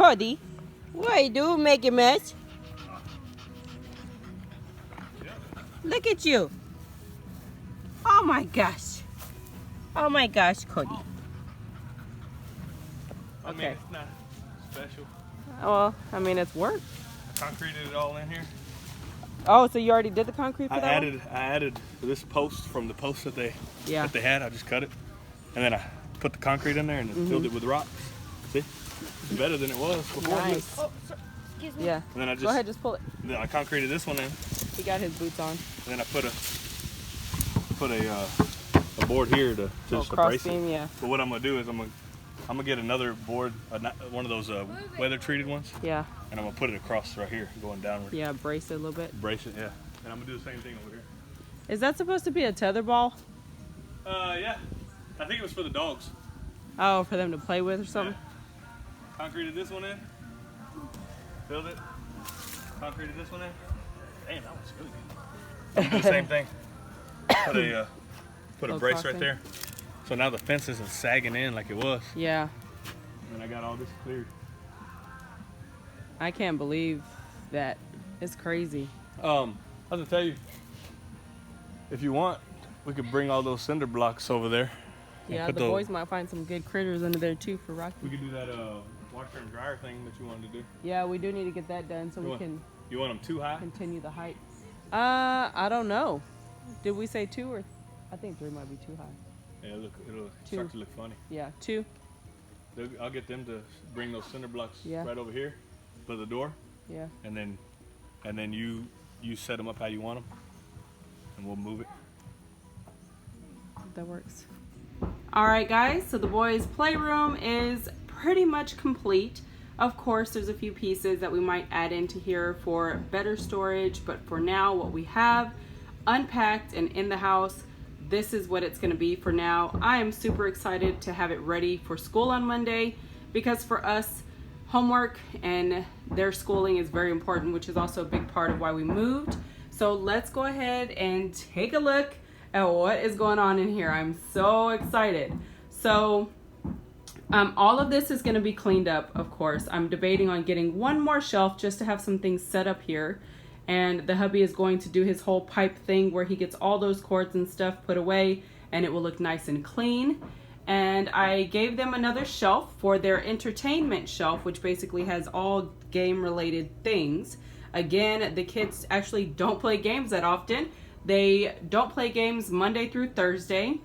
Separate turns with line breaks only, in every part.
Cody. What you do? Make a mess? Look at you. Oh my gosh. Oh my gosh, Cody.
I mean, it's not special.
Well, I mean, it's work.
I concreted it all in here.
Oh, so you already did the concrete for that
I added this post from the post that they had. I just cut it, and then I put the concrete in there and filled it with rocks. See, it's better than it was before.
Nice.
Oh, excuse me.
Yeah.
And then I just
go ahead, just pull it.
Then I concreted this one in.
He got his boots on.
And then I put a board here to just brace it.
Beam, yeah.
But what I'm gonna do is I'm gonna get another board, one of those weather treated ones.
Yeah.
And I'm gonna put it across right here, going downward.
Yeah, brace it a little bit.
Brace it, yeah. And I'm gonna do the same thing over here.
Is that supposed to be a tether ball?
Yeah. I think it was for the dogs.
Oh, for them to play with or something?
Yeah. Concreted this one in. Filled it. Concreted this one in. Damn, that was really good. Do the same thing. Put a brace right there. So now the fence isn't sagging in like it was.
Yeah.
And I got all this cleared.
I can't believe that. It's crazy.
I was gonna tell you, if you want, we could bring all those cinder blocks over there.
Yeah, the boys might find some good critters under there too for Rocky.
We could do that washer and dryer thing that you wanted to do.
Yeah, we do need to get that done so we can.
You want them too high?
Continue the height. I don't know. Did we say 2 or? I think 3 might be too high.
Yeah, look, it'll start to look funny.
Yeah, 2.
I'll get them to bring those cinder blocks right over here by the door.
Yeah.
And then you set them up how you want them, and we'll move it.
That works. All right, guys. So the boys' playroom is pretty much complete. Of course, there's a few pieces that we might add into here for better storage, but for now, what we have unpacked and in the house, this is what it's going to be for now. I am super excited to have it ready for school on Monday, because for us, homework and their schooling is very important, which is also a big part of why we moved. So let's go ahead and take a look at what is going on in here. I'm so excited. So all of this is going to be cleaned up, of course. I'm debating on getting one more shelf just to have some things set up here. And the hubby is going to do his whole pipe thing where he gets all those cords and stuff put away and it will look nice and clean. And I gave them another shelf for their entertainment shelf, which basically has all game related things. Again, the kids actually don't play games that often. They don't play games Monday through Thursday.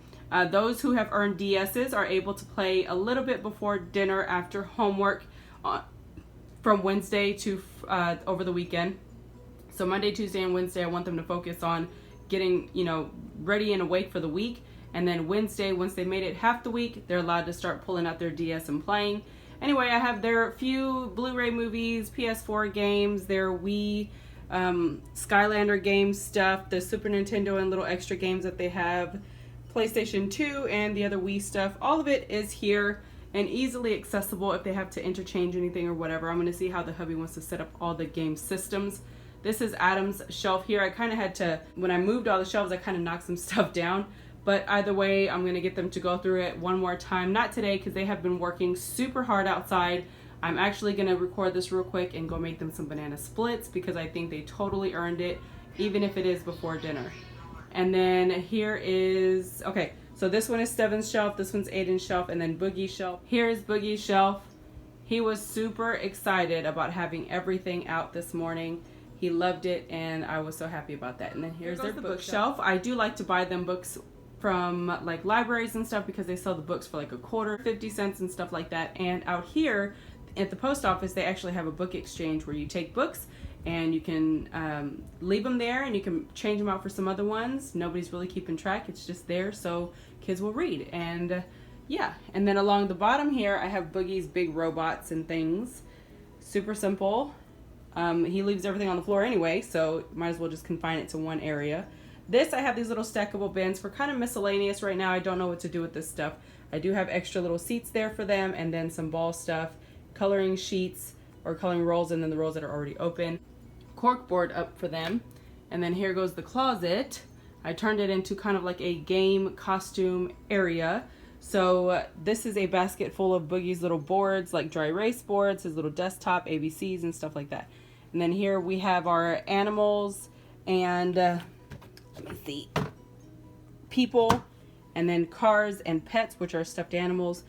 Those who have earned DSs are able to play a little bit before dinner after homework from Wednesday to over the weekend. So Monday, Tuesday, and Wednesday, I want them to focus on getting, ready and awake for the week. And then Wednesday, once they made it half the week, they're allowed to start pulling out their DS and playing. Anyway, I have their few Blu-ray movies, PS4 games, their Wii, Skylander game stuff, the Super Nintendo and little extra games that they have, PlayStation 2 and the other Wii stuff. All of it is here and easily accessible if they have to interchange anything or whatever. I'm going to see how the hubby wants to set up all the game systems. This is Adam's shelf here. I kind of had to, when I moved all the shelves, I kind of knocked some stuff down. But either way, I'm going to get them to go through it one more time. Not today, because they have been working super hard outside. I'm actually going to record this real quick and go make them some banana splits, because I think they totally earned it, even if it is before dinner. And then here is, okay, so this one is Steven's shelf, this one's Aiden's shelf, and then Boogie's shelf. Here's Boogie's shelf. He was super excited about having everything out this morning. He loved it, and I was so happy about that. And then here's their bookshelf. I do like to buy them books from like libraries and stuff, because they sell the books for like a quarter, 50 cents and stuff like that. And out here at the post office, they actually have a book exchange where you take books and you can leave them there and you can change them out for some other ones. Nobody's really keeping track. It's just there so kids will read. And yeah, and then along the bottom here, I have Boogie's big robots and things. Super simple. He leaves everything on the floor anyway, so might as well just confine it to one area. This, I have these little stackable bins for kind of miscellaneous right now. I don't know what to do with this stuff. I do have extra little seats there for them, and then some ball stuff, coloring sheets or coloring rolls, and then the rolls that are already open. Cork board up for them. And then here goes the closet. I turned it into kind of like a game costume area. So this is a basket full of Boogie's little boards, like dry erase boards, his little desktop, ABCs, and stuff like that. And then here we have our animals and, let me see, people, and then cars and pets, which are stuffed animals,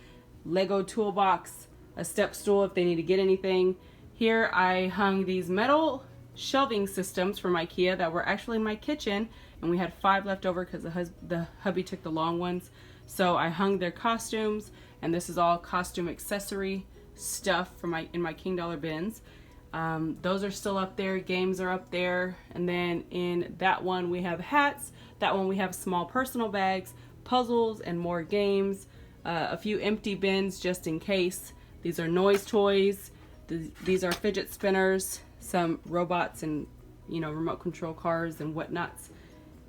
Lego toolbox, a step stool if they need to get anything. Here I hung these metal shelving systems from IKEA that were actually in my kitchen, and we had 5 left over because the hubby took the long ones. So I hung their costumes, and this is all costume accessory stuff from in my King Dollar bins. Those are still up there. Games are up there. And then in that one we have hats. That one we have small personal bags, puzzles, and more games. A few empty bins just in case. These are noise toys. These are fidget spinners, some robots, and remote control cars and whatnots.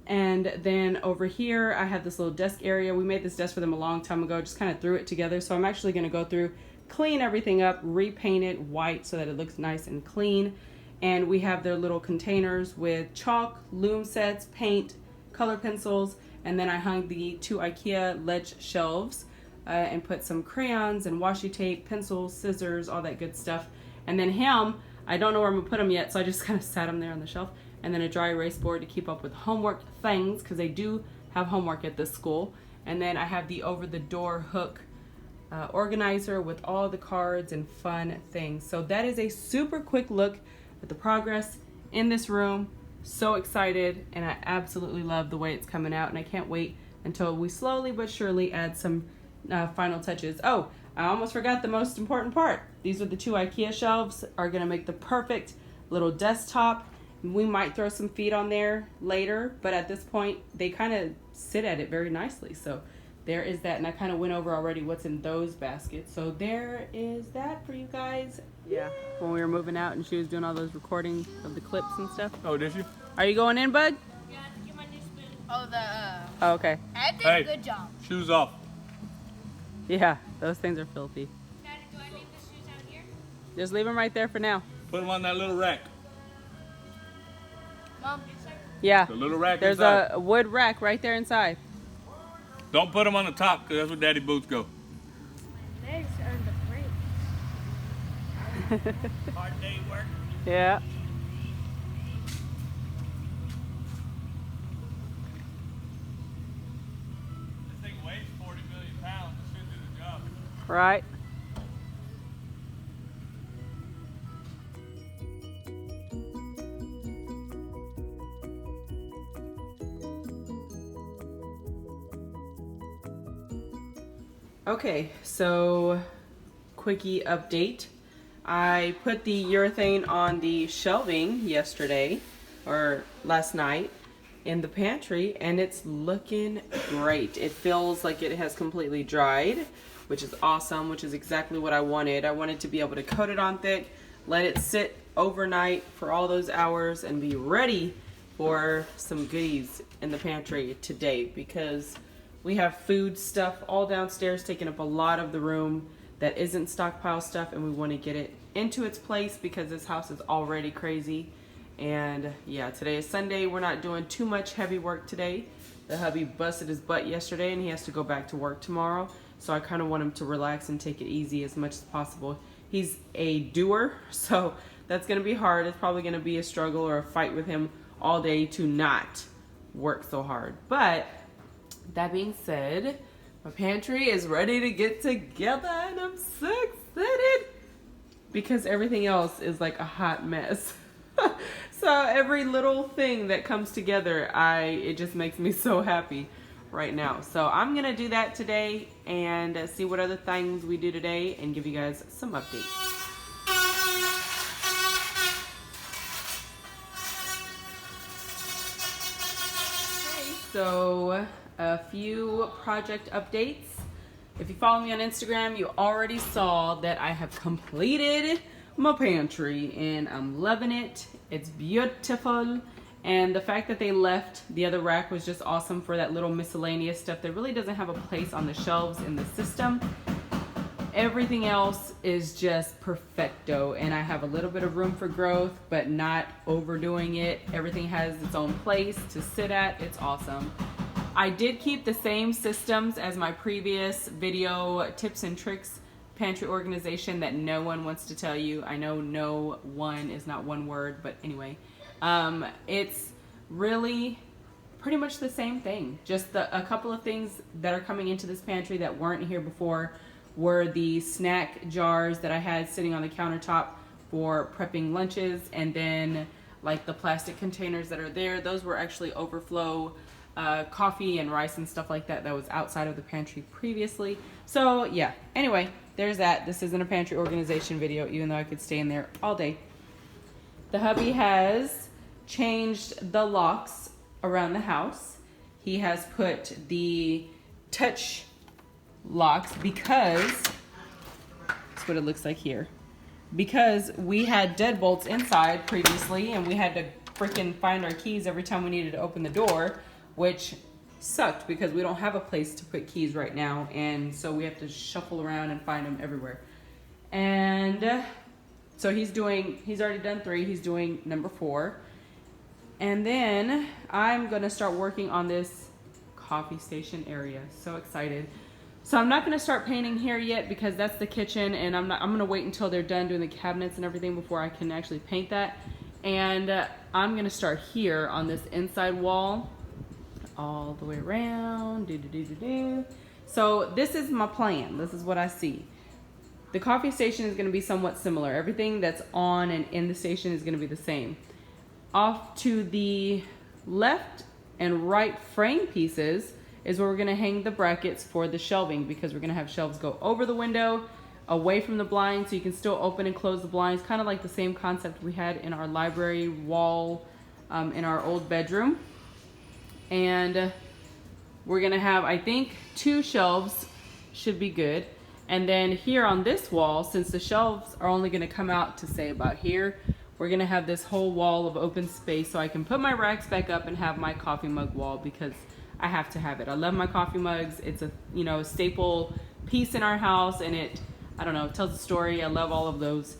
And then over here I have this little desk area. We made this desk for them a long time ago, just kind of threw it together. So I'm actually going to go through, clean everything up, repaint it white so that it looks nice and clean. And we have their little containers with chalk, loom sets, paint, color pencils, and then I hung the 2 IKEA ledge shelves and put some crayons and washi tape, pencils, scissors, all that good stuff. And then him, I don't know where I'm gonna put him yet, so I just kind of sat him there on the shelf. And then a dry erase board to keep up with homework things, because they do have homework at this school. And then I have the over the door hook organizer with all the cards and fun things. So that is a super quick look at the progress in this room. So excited, and I absolutely love the way it's coming out, and I can't wait until we slowly but surely add some final touches. Oh, I almost forgot the most important part. These are the 2 IKEA shelves, are gonna make the perfect little desktop. We might throw some feet on there later, but at this point they kind of sit at it very nicely. So there is that, and I kind of went over already what's in those baskets. So there is that for you guys. Yeah, when we were moving out and she was doing all those recordings of the clips and stuff.
Oh, did you?
Are you going in, bud?
Yeah, get my new spoon. Oh,
Oh, okay.
I did a good job.
Shoes off.
Yeah, those things are filthy.
Daddy, do I leave the shoes out here?
Just leave them right there for now.
Put them on that little rack.
Mom,
Yeah,
The little rack
there's
inside.
a wood rack right there inside.
Don't put them on the top, because that's where Daddy boots go.
legs are the brake.
Hard day work.
Yeah.
This thing weighs 40 million pounds. It should do the job.
Right. Okay, so quickie update. I put the urethane on the shelving yesterday, or last night, in the pantry, and it's looking great. It feels like it has completely dried, which is awesome, which is exactly what I wanted. I wanted to be able to coat it on thick, let it sit overnight for all those hours, and be ready for some goodies in the pantry today, because we have food stuff all downstairs taking up a lot of the room that isn't stockpile stuff, and we want to get it into its place because this house is already crazy. And yeah, today is Sunday. We're not doing too much heavy work today. The hubby busted his butt yesterday and he has to go back to work tomorrow. So I kind of want him to relax and take it easy as much as possible. He's a doer, so that's going to be hard. It's probably going to be a struggle or a fight with him all day to not work so hard. But that being said, my pantry is ready to get together, and I'm so excited because everything else is like a hot mess. So every little thing that comes together, it just makes me so happy right now. So I'm gonna do that today and see what other things we do today and give you guys some updates. So a few project updates. If you follow me on Instagram, you already saw that I have completed my pantry and I'm loving it. It's beautiful. And the fact that they left the other rack was just awesome for that little miscellaneous stuff that really doesn't have a place on the shelves in the system. Everything else is just perfecto, and I have a little bit of room for growth, but not overdoing it. Everything has its own place to sit at. It's awesome. I did keep the same systems as my previous video tips and tricks pantry organization that no one wants to tell you. I know no one is not one word, but anyway, it's really pretty much the same thing. Just a couple of things that are coming into this pantry that weren't here before were the snack jars that I had sitting on the countertop for prepping lunches, and then like the plastic containers that are there, those were actually overflow coffee and rice and stuff like that was outside of the pantry previously. So yeah, anyway, there's that. This isn't a pantry organization video, even though I could stay in there all day. The hubby has changed the locks around the house. He has put the touch locks because that's what it looks like here. Because we had deadbolts inside previously and we had to freaking find our keys every time we needed to open the door, which sucked because we don't have a place to put keys right now, and so we have to shuffle around and find them everywhere. And so he's already done 3, he's doing number 4. And then I'm gonna start working on this coffee station area. So excited. So I'm not gonna start painting here yet because that's the kitchen, and I'm gonna wait until they're done doing the cabinets and everything before I can actually paint that. And I'm gonna start here on this inside wall all the way around. So this is my plan. This is what I see. The coffee station is gonna be somewhat similar. Everything that's on and in the station is gonna be the same. Off to the left and right frame pieces is where we're gonna hang the brackets for the shelving, because we're gonna have shelves go over the window, away from the blinds, so you can still open and close the blinds, kind of like the same concept we had in our library wall in our old bedroom. And we're gonna have, I think, 2 shelves should be good. And then here on this wall, since the shelves are only gonna come out to say about here, we're gonna have this whole wall of open space so I can put my racks back up and have my coffee mug wall, because I have to have it. I love my coffee mugs. It's a, you know, staple piece in our house, and it, I don't know, it tells a story. I love all of those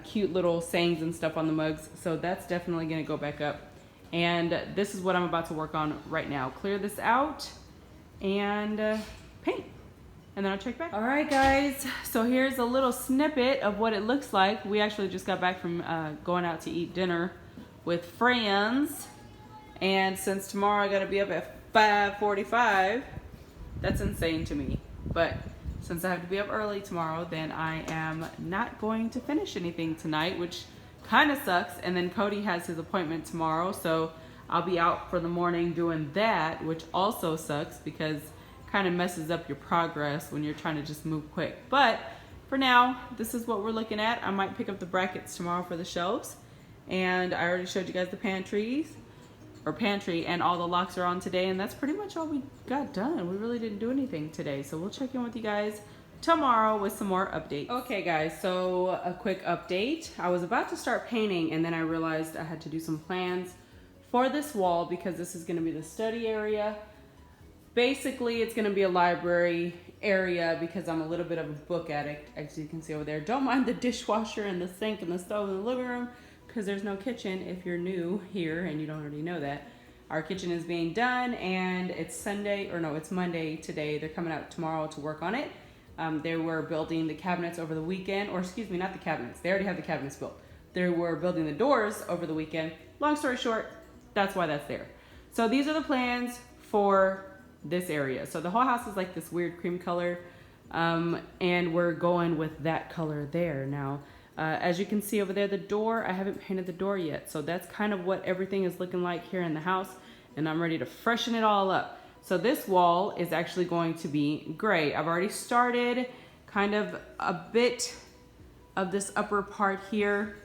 cute little sayings and stuff on the mugs. So that's definitely gonna go back up. And this is what I'm about to work on right now. Clear this out and paint. And then I'll check back. All right, guys. So here's a little snippet of what it looks like. We actually just got back from going out to eat dinner with friends. And since tomorrow I gotta be up at 5:45, that's insane to me. But since I have to be up early tomorrow, then I am not going to finish anything tonight, which kind of sucks. And then Cody has his appointment tomorrow, so I'll be out for the morning doing that, which also sucks because kind of messes up your progress when you're trying to just move quick. But for now, this is what we're looking at. I might pick up the brackets tomorrow for the shelves, and I already showed you guys the pantry, and all the locks are on today, and that's pretty much all we got done. We really didn't do anything today, so we'll check in with you guys tomorrow with some more updates. Okay guys, so a quick update. I was about to start painting, and then I realized I had to do some plans for this wall because this is going to be the study area. Basically, it's going to be a library area because I'm a little bit of a book addict, as you can see over there. Don't mind the dishwasher and the sink and the stove in the living room, because there's no kitchen if you're new here and you don't already know that. Our kitchen is being done, and it's Sunday, or no, it's Monday today. They're coming out tomorrow to work on it. They were building the cabinets over the weekend, or excuse me, not the cabinets. They already have the cabinets built. They were building the doors over the weekend. Long story short, that's why that's there. So these are the plans for this area. So the whole house is like this weird cream color, and we're going with that color there now. As you can see over there, the door, I haven't painted the door yet. So that's kind of what everything is looking like here in the house, and I'm ready to freshen it all up. So this wall is actually going to be gray. I've already started kind of a bit of this upper part here.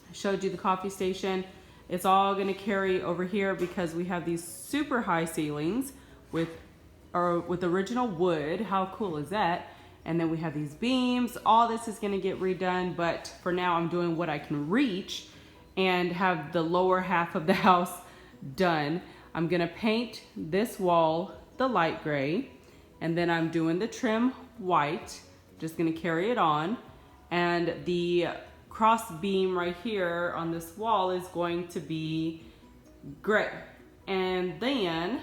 I showed you the coffee station. It's all gonna carry over here because we have these super high ceilings with original wood. How cool is that? And then we have these beams. All this is gonna get redone, but for now I'm doing what I can reach and have the lower half of the house done. I'm gonna paint this wall the light gray, and then I'm doing the trim white. Just gonna carry it on. And the cross beam right here on this wall is going to be gray. And then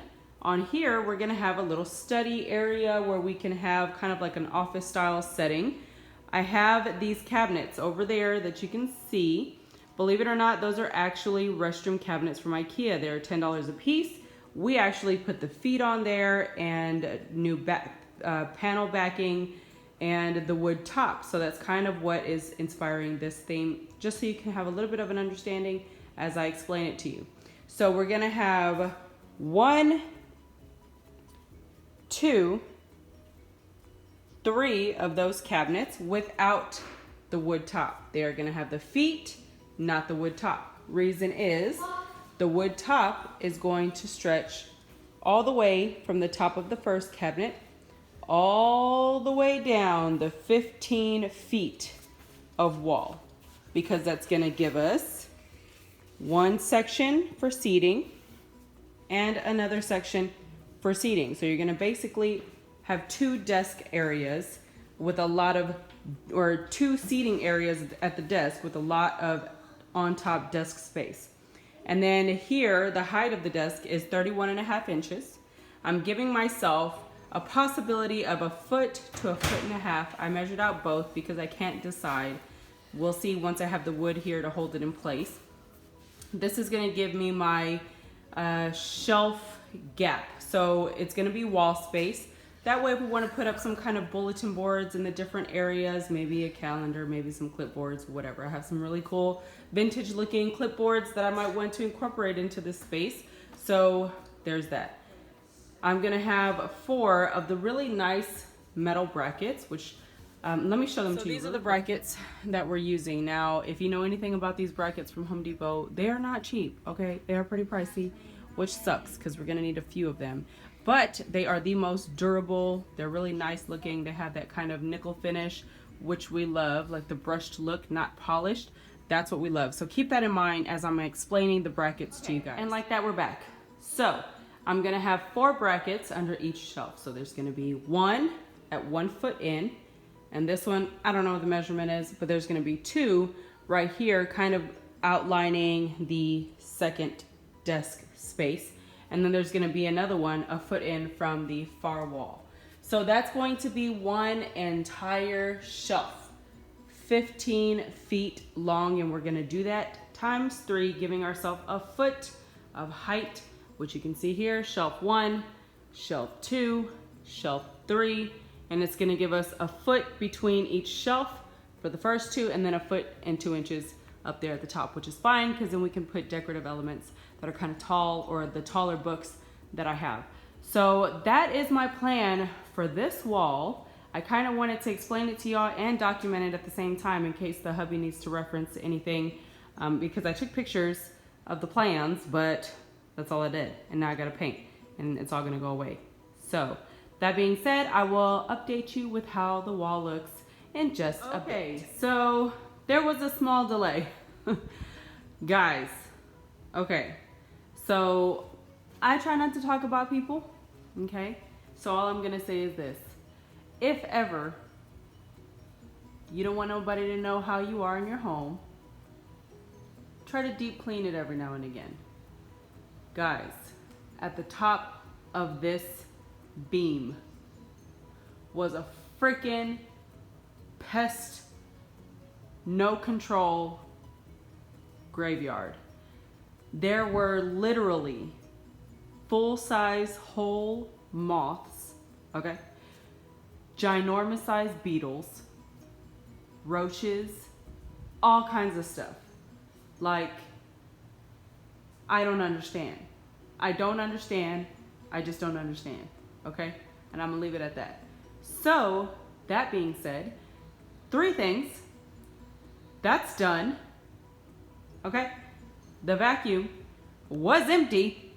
On here, we're gonna have a little study area where we can have kind of like an office style setting. I have these cabinets over there that you can see. Believe it or not, those are actually restroom cabinets from IKEA. They're $10 a piece. We actually put the feet on there and new panel backing and the wood top. So that's kind of what is inspiring this theme, just so you can have a little bit of an understanding as I explain it to you. So we're gonna have 1, 2, 3 of those cabinets without the wood top. They are gonna have the feet, not the wood top. Reason is the wood top is going to stretch all the way from the top of the first cabinet all the way down the 15 feet of wall, because that's gonna give us one section for seating and another section for seating. So you're gonna basically have 2 desk areas with a lot of, or 2 seating areas at the desk with a lot of on top desk space. And then here, the height of the desk is 31.5 inches. I'm giving myself a possibility of 1 foot to 1.5 feet. I measured out both because I can't decide. We'll see once I have the wood here to hold it in place. This is gonna give me my shelf gap. So it's gonna be wall space. That way if we wanna put up some kind of bulletin boards in the different areas, maybe a calendar, maybe some clipboards, whatever. I have some really cool vintage looking clipboards that I might want to incorporate into this space. So there's that. I'm gonna have 4 of the really nice metal brackets, which let me show them to you. These are the brackets that we're using. Now, if you know anything about these brackets from Home Depot, they are not cheap, okay? They are pretty pricey, which sucks because we're gonna need a few of them. But they are the most durable. They're really nice looking. They have that kind of nickel finish, which we love, like the brushed look, not polished. That's what we love. So keep that in mind as I'm explaining the brackets to you guys. And like that, we're back. So I'm gonna have 4 brackets under each shelf. So there's gonna be 1 at 1 foot in, and this one, I don't know what the measurement is, but there's gonna be 2 right here, kind of outlining the second desk space. And then there's gonna be another one 1 foot in from the far wall. So that's going to be one entire shelf, 15 feet long, and we're gonna do that times 3, giving ourselves 1 foot of height, which you can see here, shelf 1, shelf 2, shelf 3, and it's gonna give us 1 foot between each shelf for the first 2, and then 1 foot and 2 inches up there at the top, which is fine because then we can put decorative elements that are kind of tall, or the taller books that I have. So that is my plan for this wall. I kind of wanted to explain it to y'all and document it at the same time in case the hubby needs to reference anything, because I took pictures of the plans, but that's all I did. And now I gotta paint and it's all gonna go away. So that being said, I will update you with how the wall looks in just a bit. So there was a small delay. Guys, okay. So I try not to talk about people, okay? So all I'm gonna say is this. If ever you don't want nobody to know how you are in your home, try to deep clean it every now and again. Guys, at the top of this beam was a freaking pest, no control graveyard. There were literally full-size whole moths, okay? Ginormous sized beetles, roaches, all kinds of stuff. Like, I don't understand. I don't understand. I just don't understand, okay? And I'm gonna leave it at that. So, that being said, 3 things. That's done, okay? The vacuum was empty.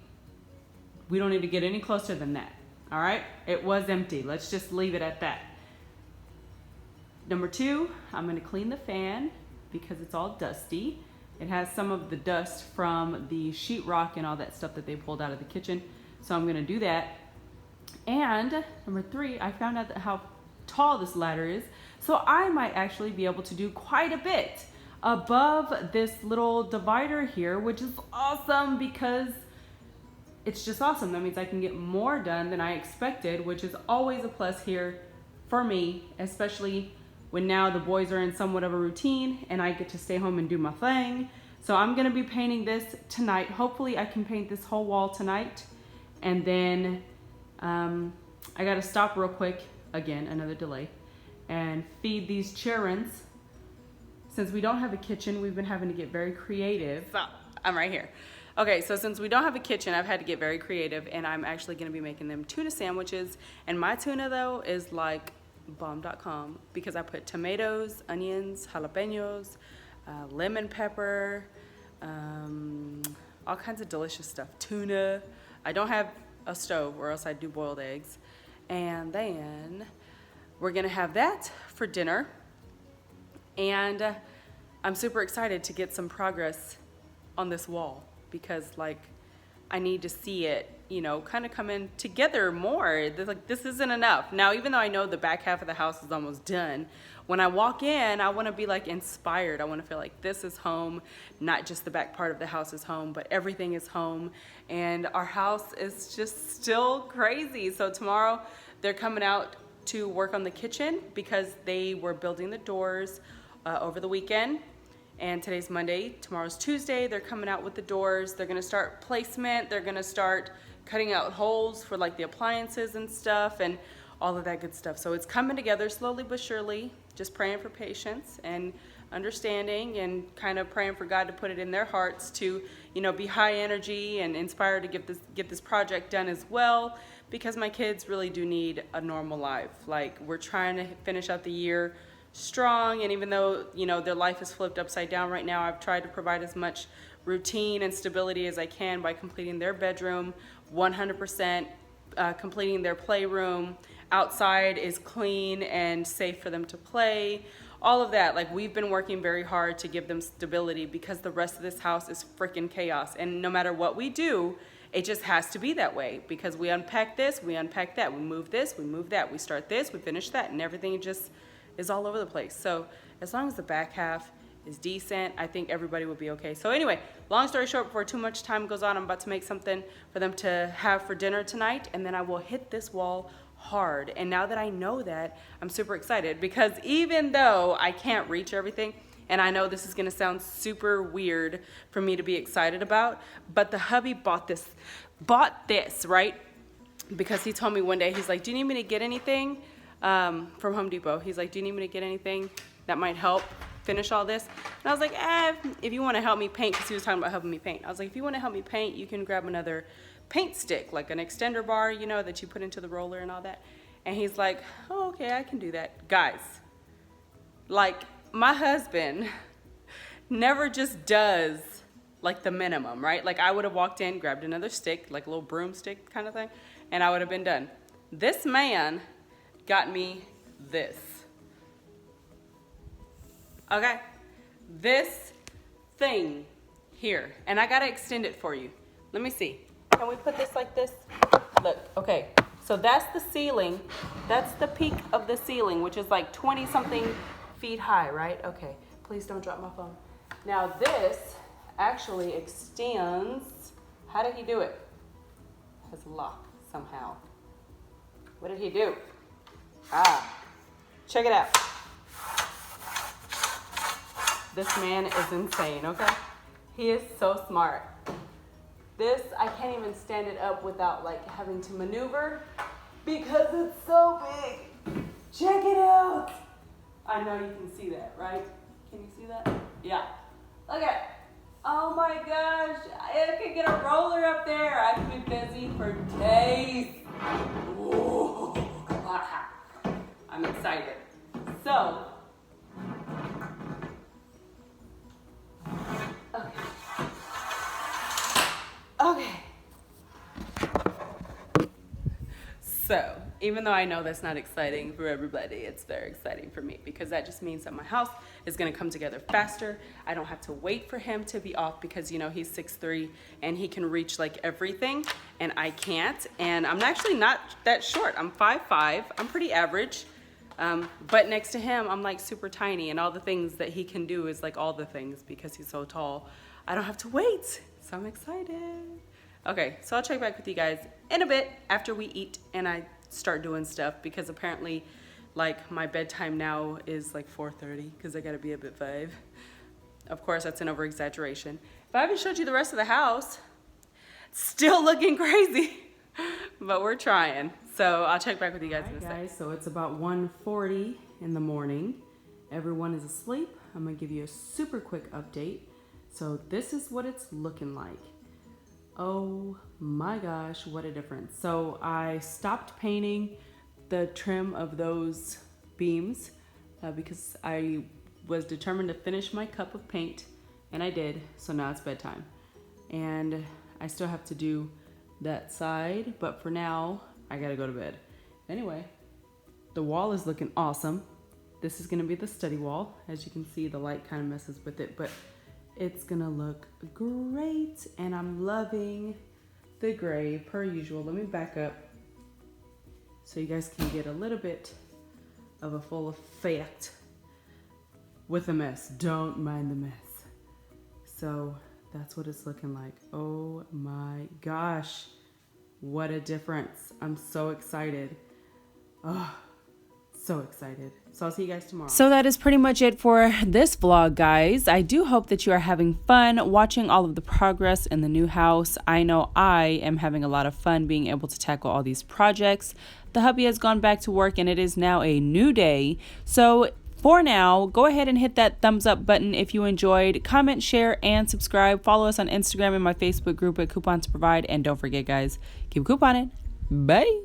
We don't need to get any closer than that, all right? It was empty. Let's just leave it at that. Number 2, I'm gonna clean the fan because it's all dusty. It has some of the dust from the sheetrock and all that stuff that they pulled out of the kitchen. So I'm gonna do that. And number 3, I found out that how tall this ladder is. So I might actually be able to do quite a bit above this little divider here, which is awesome because it's just awesome. That means I can get more done than I expected, which is always a plus here for me, especially when now the boys are in somewhat of a routine and I get to stay home and do my thing. So I'm gonna be painting this tonight. Hopefully I can paint this whole wall tonight. And then I gotta stop real quick, again, another delay, and feed these children. Since we don't have a kitchen, we've been having to get very creative. So, I'm right here. Okay, so since we don't have a kitchen, I've had to get very creative, and I'm actually gonna be making them tuna sandwiches. And my tuna, though, is like bomb.com because I put tomatoes, onions, jalapenos, lemon pepper, all kinds of delicious stuff. Tuna. I don't have a stove, or else I do boiled eggs. And then we're gonna have that for dinner. And I'm super excited to get some progress on this wall because, like, I need to see it, you know, kind of coming together more. This isn't enough. Now, even though I know the back half of the house is almost done, when I walk in, I want to be like inspired. I want to feel like this is home, not just the back part of the house is home, but everything is home. And our house is just still crazy. So tomorrow they're coming out to work on the kitchen because they were building the doors over the weekend. And today's Monday, tomorrow's Tuesday. They're coming out with the doors. They're gonna start placement. They're gonna start cutting out holes for like the appliances and stuff and all of that good stuff. So it's coming together slowly but surely, just praying for patience and understanding and kind of praying for God to put it in their hearts to, you know, be high energy and inspired to get this project done as well, because my kids really do need a normal life. Like, we're trying to finish out the year strong, and even though, you know, their life is flipped upside down right now, I've tried to provide as much routine and stability as I can by completing their bedroom 100%, completing their playroom. Outside is clean and safe for them to play. All of that, like, we've been working very hard to give them stability because the rest of this house is freaking chaos. And no matter what we do, it just has to be that way because we unpack this, we unpack that, we move this, we move that, we start this, we finish that, and everything just is all over the place. So as long as the back half is decent, I think everybody will be okay. So anyway, long story short, before too much time goes on, I'm about to make something for them to have for dinner tonight, and then I will hit this wall hard. And now that I know that, I'm super excited because even though I can't reach everything, and I know this is gonna sound super weird for me to be excited about, but the hubby bought this, right? Because he told me one day, he's like, do you need me to get anything? From Home Depot. He's like, do you need me to get anything that might help finish all this? And I was like, if you want to help me paint, because he was talking about helping me paint. I was like, if you want to help me paint, you can grab another paint stick, like an extender bar, you know, that you put into the roller and all that. And he's like, oh, okay, I can do that. Guys, like, my husband never just does like the minimum, right? Like, I would have walked in, grabbed another stick, like a little broomstick kind of thing, and I would have been done. This man got me this. Okay, this thing here, and I gotta extend it for you. Let me see. Can we put this like this? Look, okay, so that's the ceiling. That's the peak of the ceiling, which is like 20 something feet high, right? Okay, please don't drop my phone. Now this actually extends. How did he do it? It has a lock somehow. What did he do? Check it out. This man is insane, okay? He is so smart. This, I can't even stand it up without like having to maneuver because it's so big. Check it out. I know you can see that, right? Can you see that? Yeah. Okay. Oh my gosh. I could get a roller up there. I could be busy for days. Whoa. I'm excited. So, okay. So, even though I know that's not exciting for everybody, it's very exciting for me because that just means that my house is gonna come together faster. I don't have to wait for him to be off because, you know, he's 6'3" and he can reach like everything and I can't. And I'm actually not that short. I'm 5'5", I'm pretty average. But next to him, I'm like super tiny and all the things that he can do is like all the things because he's so tall. I don't have to wait, so I'm excited. Okay, so I'll check back with you guys in a bit after we eat and I start doing stuff, because apparently like my bedtime now is like 4:30 because I gotta be up at 5. Of course, that's an over exaggeration. If I haven't showed you the rest of the house, it's still looking crazy, but we're trying. So I'll check back with you guys in a second. Guys, so it's about 1:40 in the morning. Everyone is asleep. I'm gonna give you a super quick update. So this is what it's looking like. Oh my gosh, what a difference. So I stopped painting the trim of those beams because I was determined to finish my cup of paint, and I did. So now it's bedtime. And I still have to do that side, but for now, I gotta go to bed. Anyway, the wall is looking awesome. This is gonna be the study wall. As you can see, the light kind of messes with it, but it's gonna look great, and I'm loving the gray per usual. Let me back up so you guys can get a little bit of a full effect with a mess. Don't mind the mess. So that's what it's looking like. Oh my gosh, what a difference. I'm so excited. Oh, so excited. So I'll see you guys tomorrow. So that is pretty much it for this vlog, guys. I do hope that you are having fun watching all of the progress in the new house. I know I am having a lot of fun being able to tackle all these projects. The hubby has gone back to work and it is now a new day. So for now, go ahead and hit that thumbs up button if you enjoyed. Comment, share, and subscribe. Follow us on Instagram and my Facebook group at Coupons to Provide. And don't forget, guys, keep couponing. Bye.